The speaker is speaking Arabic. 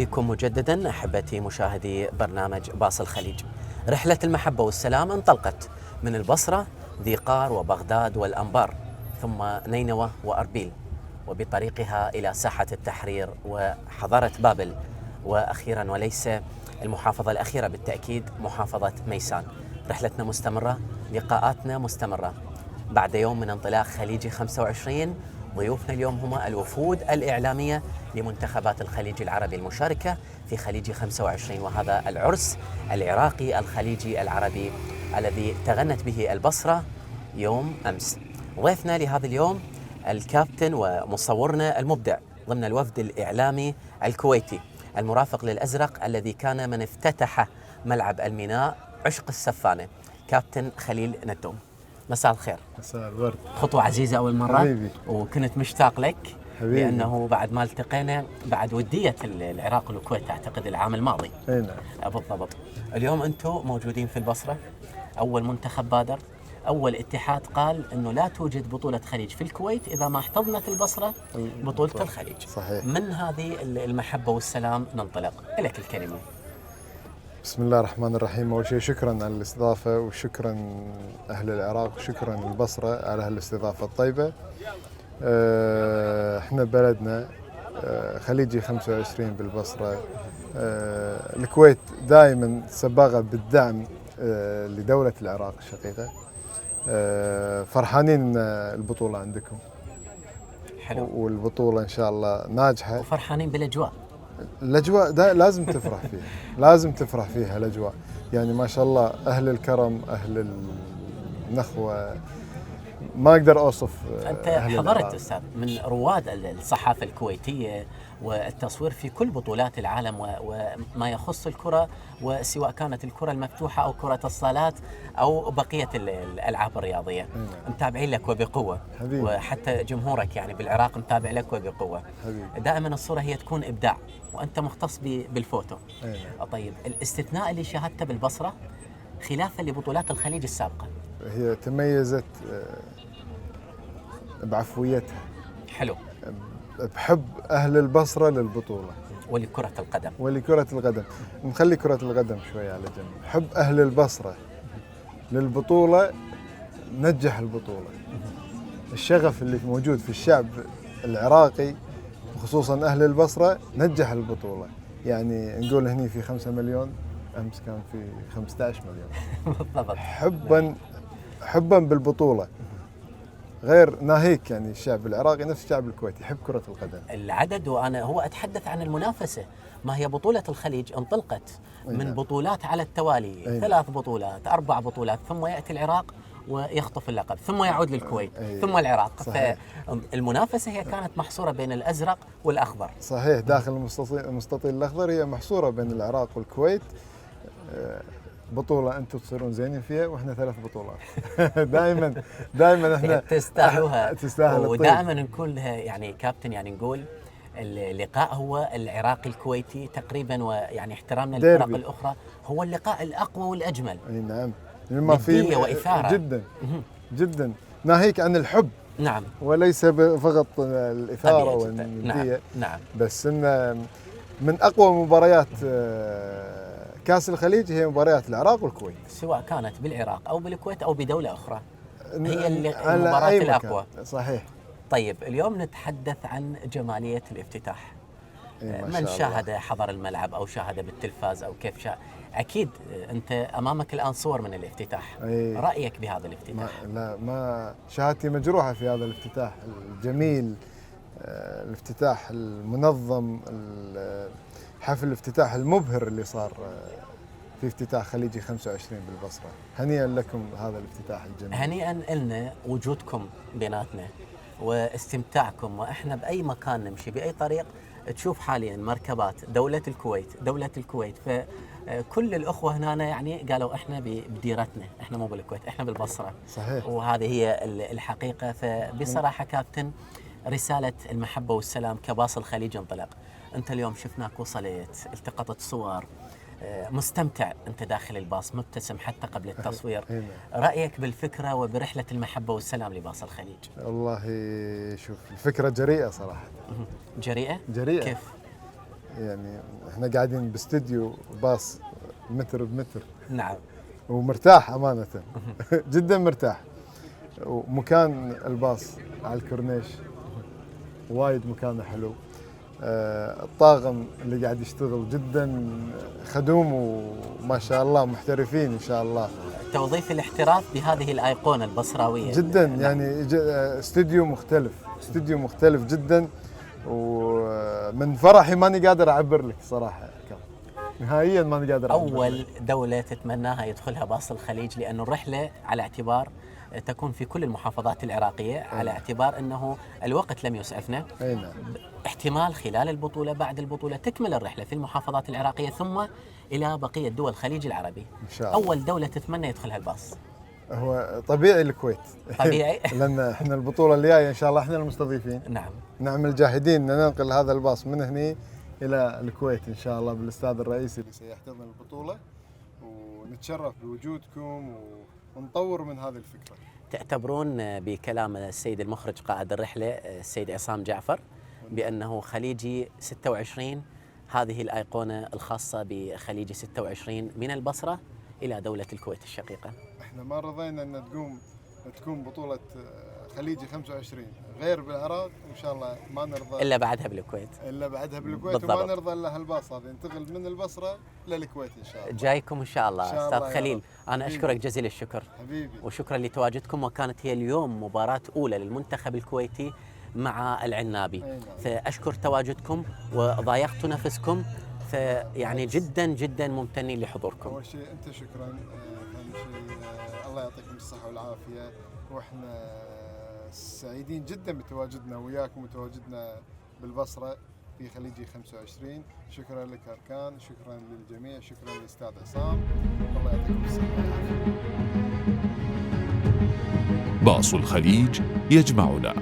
بكم مجددا أحبتي مشاهدي برنامج باص الخليج. رحلة المحبة والسلام انطلقت من البصرة ذي قار وبغداد والأنبار، ثم نينوى وأربيل، وبطريقها إلى ساحة التحرير وحضارة بابل، وأخيرا وليس المحافظة الأخيرة بالتأكيد محافظة ميسان. رحلتنا مستمرة، لقاءاتنا مستمرة. بعد يوم من انطلاق خليجي 25 ضيوفنا اليوم هم الوفود الإعلامية لمنتخبات الخليج العربي المشاركة في خليجي 25، وهذا العرس العراقي الخليجي العربي الذي تغنت به البصرة يوم أمس. ضيفنا لهذا اليوم الكابتن ومصورنا المبدع ضمن الوفد الإعلامي الكويتي، المرافق للأزرق الذي كان من افتتح ملعب الميناء عشق السفانة، كابتن خليل ندوم. مساء الخير. مساء الورد. خطوة عزيزة أول مرة حبيبي. وكنت مشتاق لك حبيبي. لأنه بعد ما التقينا بعد ودية العراق والكويت أعتقد العام الماضي. اي نعم. بالضبط. اليوم أنتم موجودين في البصرة، أول منتخب بادر، أول اتحاد قال أنه لا توجد بطولة خليج في الكويت إذا ما احتضنت البصرة بطولة الخليج. صحيح. من هذه المحبة والسلام ننطلق. إليك الكلمة. بسم الله الرحمن الرحيم. أول شيء شكرا على الاستضافة، وشكرا أهل العراق، وشكرا البصرة على هالاستضافة الطيبة. احنا بلدنا خليجي 25 بالبصرة. الكويت دائما سباقة بالدعم لدولة العراق الشقيقة. فرحانين البطولة عندكم. حلو. والبطولة إن شاء الله ناجحة. وفرحانين بالأجواء. الأجواء لازم تفرح فيها، لازم تفرح فيها الأجواء. يعني ما شاء الله أهل الكرم، أهل النخوة، ما أقدر أوصف. أنت حضرت أستاذ من رواد الصحافة الكويتية والتصوير في كل بطولات العالم وما يخص الكرة، وسواء كانت الكرة المفتوحة أو كرة الصالات أو بقية الألعاب الرياضية. متابعين لك وبقوة. حبيبي. وحتى جمهورك يعني بالعراق متابع لك وبقوة. حبيبي. دائما الصورة هي تكون إبداع، وأنت مختص بالفوتو. طيب الاستثناء اللي شاهدته بالبصرة خلافا لبطولات الخليج السابقة. هي تميزت بعفويتها. حلو. بحب أهل البصرة للبطولة ولكرة القدم. ولكرة القدم. نخلي كرة القدم شوية على جنب. حب أهل البصرة للبطولة نجح البطولة. الشغف اللي موجود في الشعب العراقي وخصوصا أهل البصرة نجح البطولة. يعني نقول هني في 5 مليون، أمس كان في 15 مليون. بالضبط. حبا بالبطولة غير ناهيك. يعني الشعب العراقي نفس الشعب الكويتي يحب كرة القدم. العدد، وأنا هو أتحدث عن المنافسة. ما هي بطولة الخليج انطلقت من بطولات على التوالي، 3 بطولات 4 بطولات، ثم يأتي العراق ويخطف اللقب، ثم يعود للكويت، ثم العراق. صحيح. فالمنافسة هي كانت محصورة بين الأزرق والأخضر. صحيح. داخل المستطيل الأخضر هي محصورة بين العراق والكويت. بطولة أنتم تصيرون زينين فيها وإحنا 3 بطولات. دائما إحنا تستاهلوها. تستاهل. ودائما نكون لها يعني كابتن، يعني نقول اللقاء هو العراقي الكويتي تقريبا، ويعني احترامنا للفرق الأخرى هو اللقاء الأقوى والأجمل. أي نعم. لما في وإثارة جدا جدا، ناهيك عن الحب. نعم. وليس فقط الإثارة والندية. نعم. بس إن من أقوى مباريات كأس الخليج هي مباريات العراق والكويت، سواء كانت بالعراق أو بالكويت أو بدولة أخرى، هي المباراة الأقوى. صحيح. طيب اليوم نتحدث عن جمالية الافتتاح. من شاهد حضر الملعب أو شاهد بالتلفاز أو كيف أكيد أنت أمامك الآن صور من الافتتاح. رأيك بهذا الافتتاح؟ ما شهادتي مجروحة في هذا الافتتاح الجميل، الافتتاح المنظم، حفل الافتتاح المبهر اللي صار في افتتاح خليجي 25 بالبصرة. هنيئا لكم هذا الافتتاح الجميل. هنيئا لنا وجودكم بيناتنا واستمتاعكم، وإحنا بأي مكان نمشي بأي طريق تشوف حاليا مركبات دولة الكويت. فكل الأخوة هنا يعني قالوا إحنا بديرتنا، إحنا مو بالكويت، إحنا بالبصرة. صحيح. وهذه هي الحقيقة. فبصراحة كابتن، رسالة المحبة والسلام كباص الخليج انطلق. أنت اليوم شفناك وصلت، التقطت صور، مستمتع أنت داخل الباص، مبتسم حتى قبل التصوير. رأيك بالفكرة وبرحلة المحبة والسلام لباص الخليج؟ والله شوف، الفكرة جريئة صراحة. جريئة؟ جريئة. كيف؟ يعني احنا قاعدين باستديو باص متر بمتر نعم. ومرتاح امانه جدا مرتاح. ومكان الباص على الكورنيش وايد مكانه حلو. الطاقم اللي قاعد يشتغل جدا خدوم وما شاء الله محترفين ان شاء الله. توظيف الاحتراف بهذه الايقونه البصراويه جدا يعني استوديو مختلف جدا. ومن فرحي ماني قادر اعبر لك صراحه، نهائيا ماني قادر أعبر اول لك. دوله تتمناها يدخلها باص الخليج، لانه الرحله على اعتبار تكون في كل المحافظات العراقيه، على اعتبار انه الوقت لم يسعفنا. اي نعم. احتمال خلال البطوله بعد البطوله تكمل الرحله في المحافظات العراقيه ثم الى بقيه دول الخليج العربي. ان شاء الله. اول دوله تتمنى يدخلها الباص؟ هو طبيعي الكويت. طبيعي. لان احنا البطوله الجايه ان شاء الله احنا المستضيفين. نعم. نعمل جاهدين ان ننقل هذا الباص من هنا الى الكويت ان شاء الله بالاستاذ الرئيسي اللي سيحتضن البطوله، ونتشرف بوجودكم ونطور من هذه الفكره. تعتبرون بكلام السيد المخرج قائد الرحله السيد عصام جعفر بانه خليجي 26 هذه الايقونه الخاصه بخليجي 26 من البصره الى دوله الكويت الشقيقه؟ احنا ما رضينا ان تكون بطوله خليجي 25 غير بالعراق، وان شاء الله ما نرضى الا بعدها بالكويت. بالضبط. وما نرضى الا هالباص هذا ينتقل من البصره للكويت ان شاء الله. جايكم ان شاء الله استاذ خليل. انا حبيبي. اشكرك جزيل الشكر حبيبي. وشكرا لتواجدكم، وكانت هي اليوم مباراه اولى للمنتخب الكويتي مع العنابي. فاشكر تواجدكم وضايقت نفسكم، فيعني جدا جدا ممتنين لحضوركم. اول شيء انت شكرا، ثاني شيء الله يعطيكم الصحه والعافيه، واحنا سعيدين جدا بتواجدنا وياكم وتواجدنا بالبصره في خليجي 25. شكرا لك أركان، شكرا للجميع، شكرا للاستاذ عصام، الله يعطيكم الصحه والعافيه. باص الخليج يجمعنا.